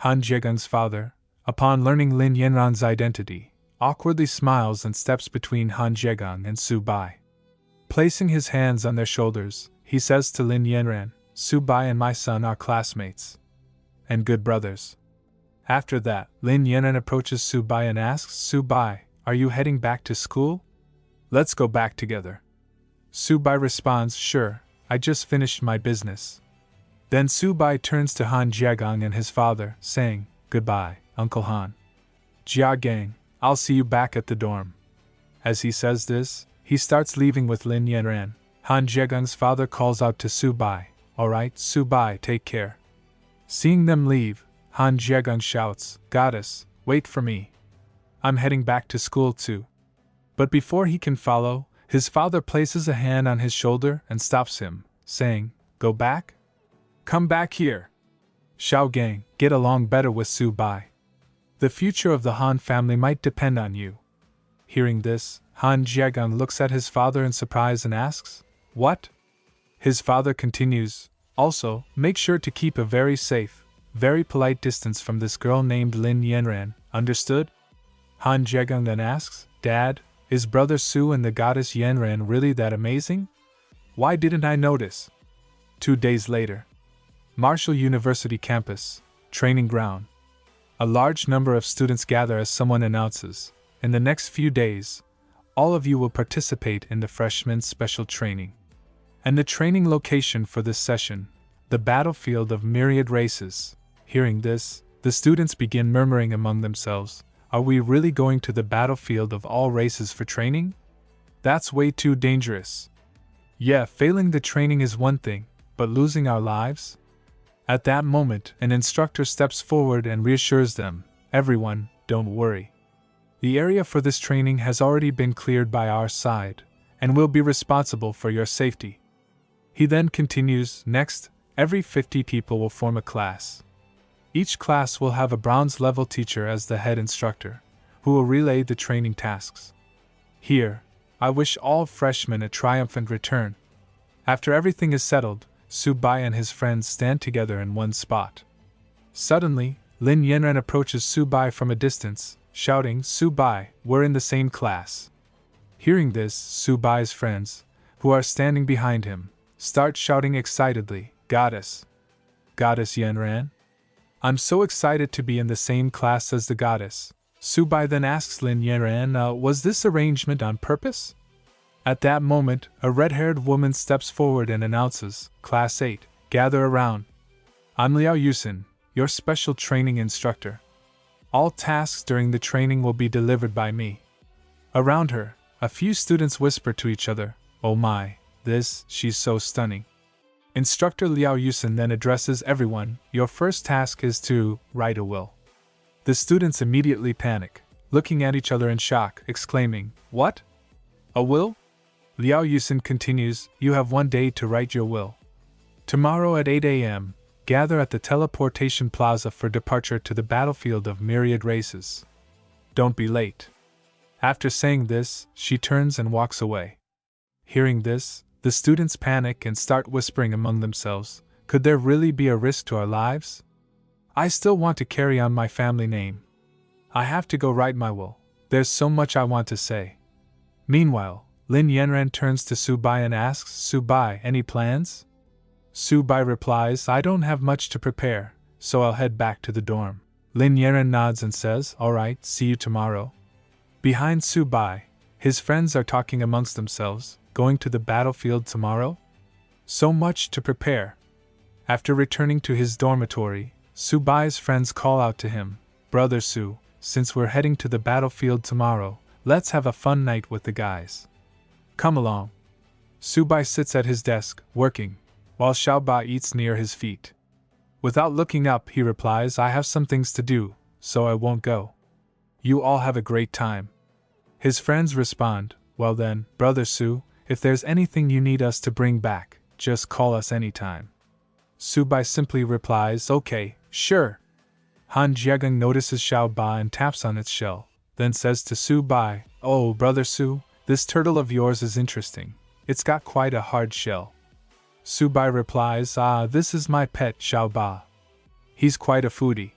Han Jiegung's father, upon learning Lin Yanran's identity, awkwardly smiles and steps between Han Jiegung and Subai. Placing his hands on their shoulders, he says to Lin Yanran, "Subai and my son are classmates. And good brothers." After that, Lin Yanran approaches Subai and asks, "Subai, are you heading back to school? Let's go back together." Subai responds, "Sure, I just finished my business." Then Subai turns to Han Jiagang and his father, saying, "Goodbye, Uncle Han. Jia Gang, I'll see you back at the dorm." As he says this, he starts leaving with Lin Yanran. Han Jiagang's father calls out to Subai, "Alright, Subai, take care." Seeing them leave, Han Jiagang shouts, "Goddess, wait for me. I'm heading back to school too." But before he can follow, his father places a hand on his shoulder and stops him, saying, "Go back? Come back here. Xiao Gang, get along better with Subai. The future of the Han family might depend on you." Hearing this, Han Jiagang looks at his father in surprise and asks, "What?" His father continues, "Also, make sure to keep a very safe, very polite distance from this girl named Lin Yanran, understood?" Han Jiagang then asks, "Dad, is Brother Su and the goddess Yanran really that amazing? Why didn't I notice?" 2 days later. Marshall University campus, training ground. A large number of students gather as someone announces, "In the next few days, all of you will participate in the freshman special training." And the training location for this session, the battlefield of myriad races. Hearing this, the students begin murmuring among themselves, "Are we really going to the battlefield of all races for training? That's way too dangerous. Yeah, failing the training is one thing, but losing our lives?" At that moment, an instructor steps forward and reassures them, "Everyone, don't worry. The area for this training has already been cleared by our side, and will be responsible for your safety." He then continues, "Next, every 50 people will form a class. Each class will have a bronze-level teacher as the head instructor, who will relay the training tasks. Here, I wish all freshmen a triumphant return." After everything is settled, Subai and his friends stand together in one spot. Suddenly, Lin Yanran approaches Subai from a distance, shouting, "Subai, we're in the same class." Hearing this, Subai's friends, who are standing behind him, start shouting excitedly, "Goddess! Goddess Yanran? I'm so excited to be in the same class as the goddess." Subai then asks Lin Yanran, "Was this arrangement on purpose?" At that moment, a red-haired woman steps forward and announces, "Class 8, gather around. I'm Liao Yusin, your special training instructor. All tasks during the training will be delivered by me." Around her, a few students whisper to each other, "Oh my, she's so stunning." Instructor Liao Yusin then addresses everyone, "Your first task is to write a will." The students immediately panic, looking at each other in shock, exclaiming, "What? A will?" Liao Yusin continues, "You have 1 day to write your will. Tomorrow at 8 a.m., gather at the teleportation plaza for departure to the battlefield of myriad races. Don't be late." After saying this, she turns and walks away. Hearing this, the students panic and start whispering among themselves, "Could there really be a risk to our lives? I still want to carry on my family name. I have to go write my will. There's so much I want to say." Meanwhile, Lin Yanran turns to Subai and asks, "Subai, any plans?" Subai replies, "I don't have much to prepare, so I'll head back to the dorm." Lin Yanran nods and says, "Alright, see you tomorrow." Behind Subai, his friends are talking amongst themselves, "Going to the battlefield tomorrow? So much to prepare." After returning to his dormitory, Subai's friends call out to him, "Brother Su, since we're heading to the battlefield tomorrow, let's have a fun night with the guys. Come along." Subai sits at his desk, working, while Xiaoba eats near his feet. Without looking up, he replies, "I have some things to do, so I won't go. You all have a great time." His friends respond, "Well then, Brother Su, if there's anything you need us to bring back, just call us anytime." Subai simply replies, "Okay, sure." Han Jiagang notices Xiaoba and taps on its shell, then says to Subai, "Oh, Brother Su, this turtle of yours is interesting. It's got quite a hard shell." Subai replies, "Ah, this is my pet Xiaoba. He's quite a foodie.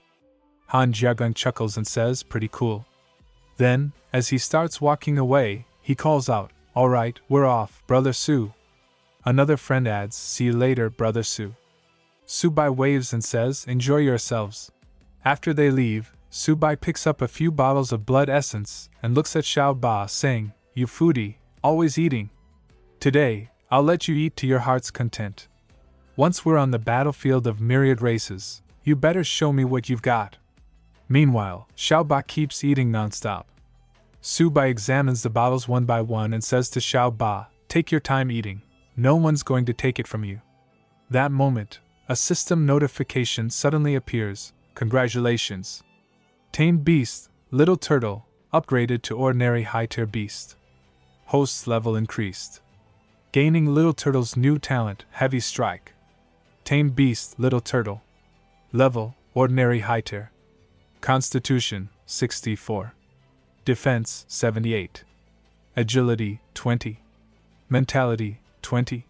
Han Jiagang chuckles and says, pretty cool. Then, as he starts walking away, he calls out, all right, we're off, Brother Su. Another friend adds, see you later, Brother Su. Subai waves and says, enjoy yourselves. After they leave, Subai picks up a few bottles of blood essence and looks at Xiao Ba, saying, you foodie, always eating. Today, I'll let you eat to your heart's content. Once we're on the battlefield of myriad races, you better show me what you've got. Meanwhile, Xiao Ba keeps eating nonstop. Subai examines the bottles one by one and says to Xiao Ba, take your time eating, no one's going to take it from you. That moment, a system notification suddenly appears, congratulations. Tamed Beast, Little Turtle, upgraded to Ordinary High-Tier Beast. Host's level increased. Gaining Little Turtle's new talent, Heavy Strike. Tamed Beast, Little Turtle. Level, Ordinary High-Tier. Constitution, 64. Defense, 78. Agility, 20. Mentality, 20.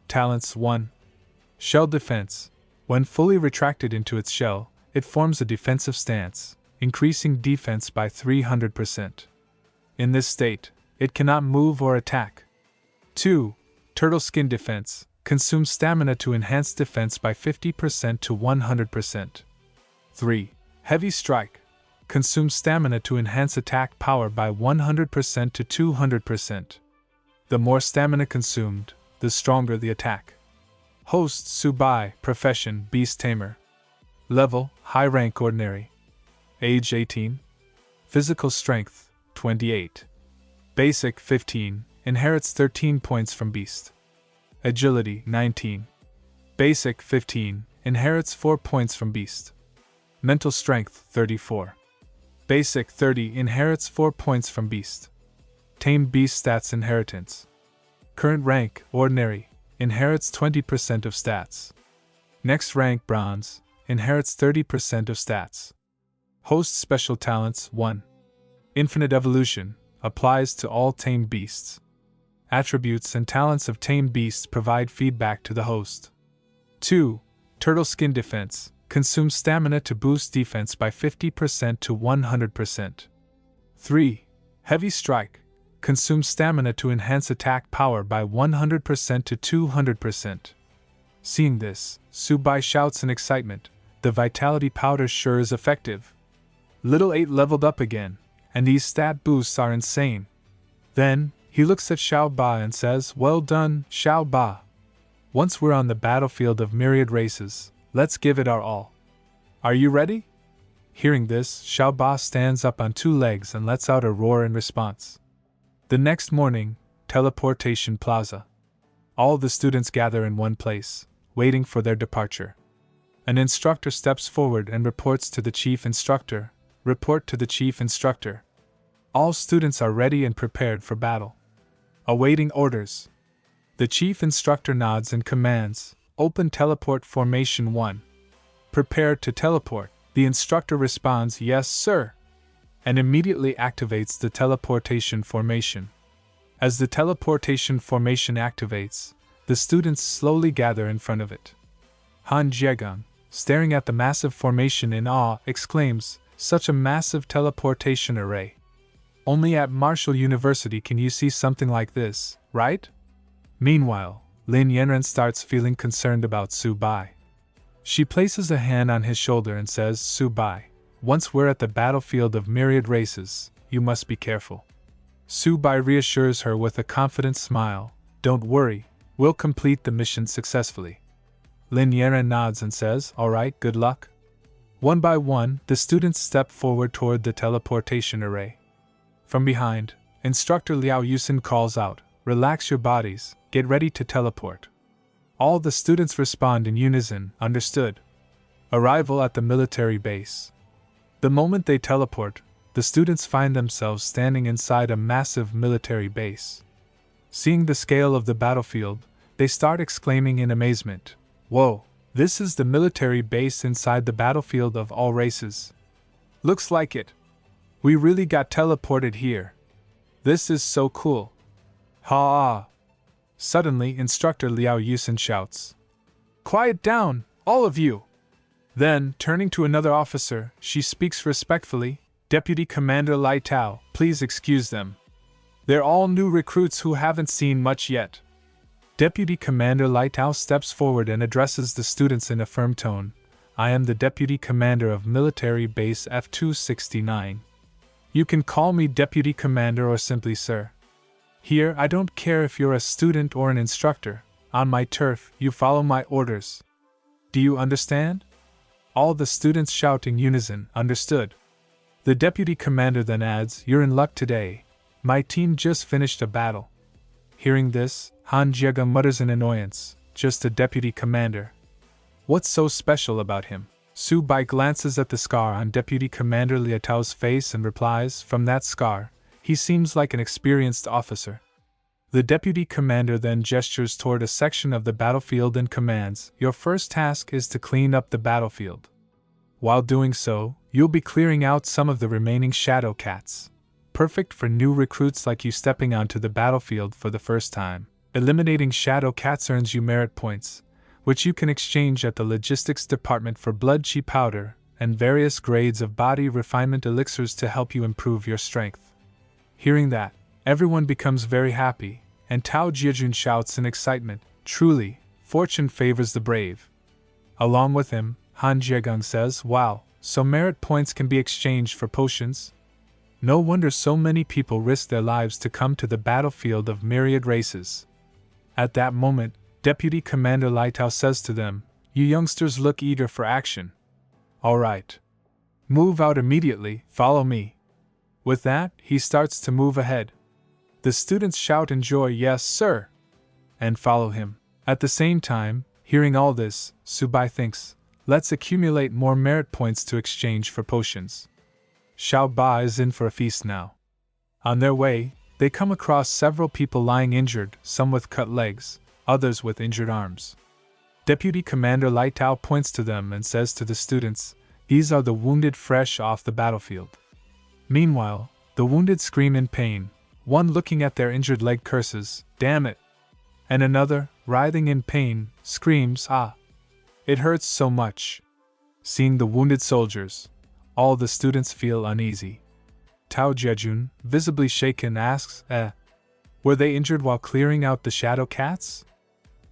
Talents, 1. Shell Defense. When fully retracted into its shell, it forms a defensive stance, increasing defense by 300%. In this state, it cannot move or attack. 2. Turtle Skin Defense. Consumes stamina to enhance defense by 50% to 100%. 3. Heavy Strike. Consumes stamina to enhance attack power by 100% to 200%. The more stamina consumed, the stronger the attack. Host Subai, Profession Beast Tamer. Level High Rank Ordinary. Age 18. Physical Strength 28. Basic 15. Inherits 13 points from Beast. Agility 19. Basic 15. Inherits 4 points from Beast. Mental Strength 34. Basic 30. Inherits 4 points from Beast. Tamed Beast Stats Inheritance. Current rank Ordinary. Inherits 20% of stats. Next rank Bronze. Inherits 30% of stats. Host Special Talents 1. Infinite Evolution. Applies to all tamed beasts. Attributes and talents of tamed beasts provide feedback to the host. 2. Turtle Skin Defense. Consumes stamina to boost defense by 50% to 100%. 3. Heavy Strike. Consumes stamina to enhance attack power by 100% to 200%. Seeing this, Subai shouts in excitement, the Vitality Powder sure is effective. Little 8 leveled up again, and these stat boosts are insane. Then, he looks at Xiao Ba and says, well done, Xiao Ba. Once we're on the battlefield of myriad races, let's give it our all. Are you ready? Hearing this, Xiao Ba stands up on 2 legs and lets out a roar in response. The next morning, Teleportation Plaza. All the students gather in one place, waiting for their departure. An instructor steps forward and reports to the chief instructor. Report to the chief instructor. All students are ready and prepared for battle. Awaiting orders. The chief instructor nods and commands, open teleport formation 1. Prepare to teleport. The instructor responds, yes, sir, and immediately activates the teleportation formation. As the teleportation formation activates, the students slowly gather in front of it. Han Jiegang, staring at the massive formation in awe, exclaims, such a massive teleportation array. Only at Marshall University can you see something like this, right? Meanwhile, Lin Yanren starts feeling concerned about Subai. She places a hand on his shoulder and says, Subai, once we're at the battlefield of myriad races, you must be careful. Subai reassures her with a confident smile, don't worry, we'll complete the mission successfully. Lin Yanren nods and says, alright, good luck. One by one, the students step forward toward the teleportation array. From behind, Instructor Liao Yusin calls out, relax your bodies, get ready to teleport. All the students respond in unison, understood. Arrival at the military base. The moment they teleport, the students find themselves standing inside a massive military base. Seeing the scale of the battlefield, they start exclaiming in amazement, whoa, this is the military base inside the battlefield of all races. Looks like it. We really got teleported here. This is so cool. Ha! Suddenly, Instructor Liao Yusin shouts, quiet down, all of you! Then, turning to another officer, she speaks respectfully, Deputy Commander Lai Tao, please excuse them. They're all new recruits who haven't seen much yet. Deputy Commander Lai Tao steps forward and addresses the students in a firm tone. I am the Deputy Commander of Military Base F-269. You can call me Deputy Commander or simply Sir. Here, I don't care if you're a student or an instructor. On my turf, you follow my orders. Do you understand? All the students shout in unison, understood. The Deputy Commander then adds, you're in luck today. My team just finished a battle. Hearing this, Han Jiega mutters in annoyance, just a Deputy Commander. What's so special about him? Subai glances at the scar on Deputy Commander Liu Tao's face and replies, from that scar, he seems like an experienced officer. The Deputy Commander then gestures toward a section of the battlefield and commands, your first task is to clean up the battlefield. While doing so, you'll be clearing out some of the remaining shadow cats. Perfect for new recruits like you stepping onto the battlefield for the first time. Eliminating shadow cats earns you merit points, which you can exchange at the logistics department for blood chi powder and various grades of body refinement elixirs to help you improve your strength. Hearing that, everyone becomes very happy, and Tao Jiejun shouts in excitement, truly, fortune favors the brave. Along with him, Han Jiegung says, wow, so merit points can be exchanged for potions? No wonder so many people risk their lives to come to the battlefield of myriad races. At that moment, Deputy Commander Lai Tao says to them, you youngsters look eager for action. All right. Move out immediately, follow me. With that, he starts to move ahead. The students shout in joy, yes, sir, and follow him. At the same time, hearing all this, Subai thinks, let's accumulate more merit points to exchange for potions. Xiao Ba is in for a feast now. On their way, they come across several people lying injured, some with cut legs, others with injured arms. Deputy Commander Lai Tao points to them and says to the students, these are the wounded fresh off the battlefield. Meanwhile, the wounded scream in pain, one looking at their injured leg curses, damn it, and another, writhing in pain, screams, ah, it hurts so much. Seeing the wounded soldiers, all the students feel uneasy. Tao Jiejun, visibly shaken, asks, were they injured while clearing out the shadow cats?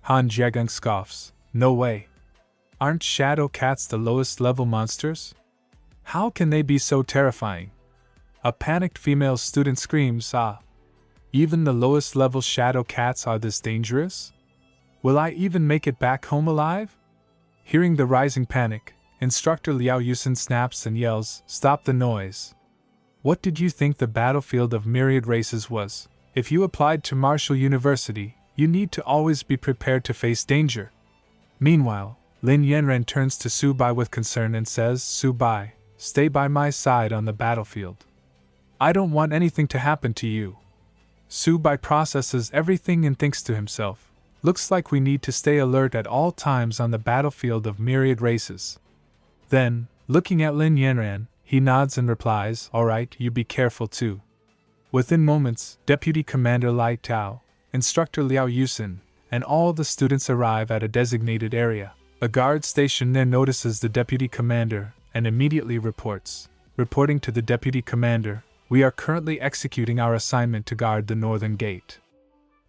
Han Jiegung scoffs, no way. Aren't shadow cats the lowest level monsters? How can they be so terrifying? A panicked female student screams, ah. Even the lowest level shadow cats are this dangerous? Will I even make it back home alive? Hearing the rising panic, Instructor Liao Yusin snaps and yells, stop the noise. What did you think the battlefield of myriad races was? If you applied to Marshall University, you need to always be prepared to face danger. Meanwhile, Lin Yanren turns to Subai with concern and says, Subai, stay by my side on the battlefield. I don't want anything to happen to you. Subai processes everything and thinks to himself, looks like we need to stay alert at all times on the battlefield of myriad races. Then, looking at Lin Yanren, he nods and replies, all right, you be careful too. Within moments, Deputy Commander Lai Tao, Instructor Liao Yusin, and all the students arrive at a designated area. A guard stationed there notices the Deputy Commander and immediately reports. Reporting to the Deputy Commander, we are currently executing our assignment to guard the northern gate.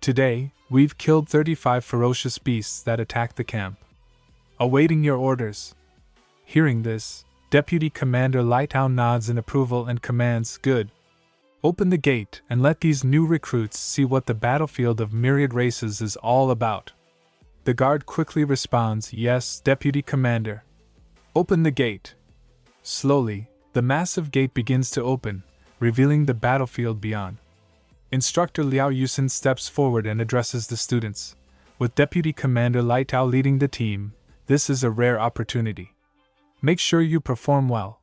Today, we've killed 35 ferocious beasts that attacked the camp. Awaiting your orders. Hearing this, Deputy Commander Lai Tao nods in approval and commands, good. Open the gate and let these new recruits see what the battlefield of myriad races is all about. The guard quickly responds, yes, Deputy Commander. Open the gate. Slowly, the massive gate begins to open, revealing the battlefield beyond. Instructor Liao Yusin steps forward and addresses the students. With Deputy Commander Lai Tao leading the team, this is a rare opportunity. Make sure you perform well.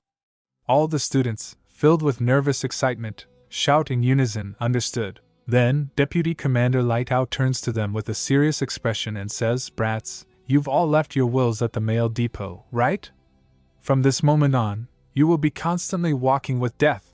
All the students, filled with nervous excitement, shout in unison, understood. Then, Deputy Commander Lai Tao turns to them with a serious expression and says, brats, you've all left your wills at the mail depot, right? From this moment on, you will be constantly walking with death.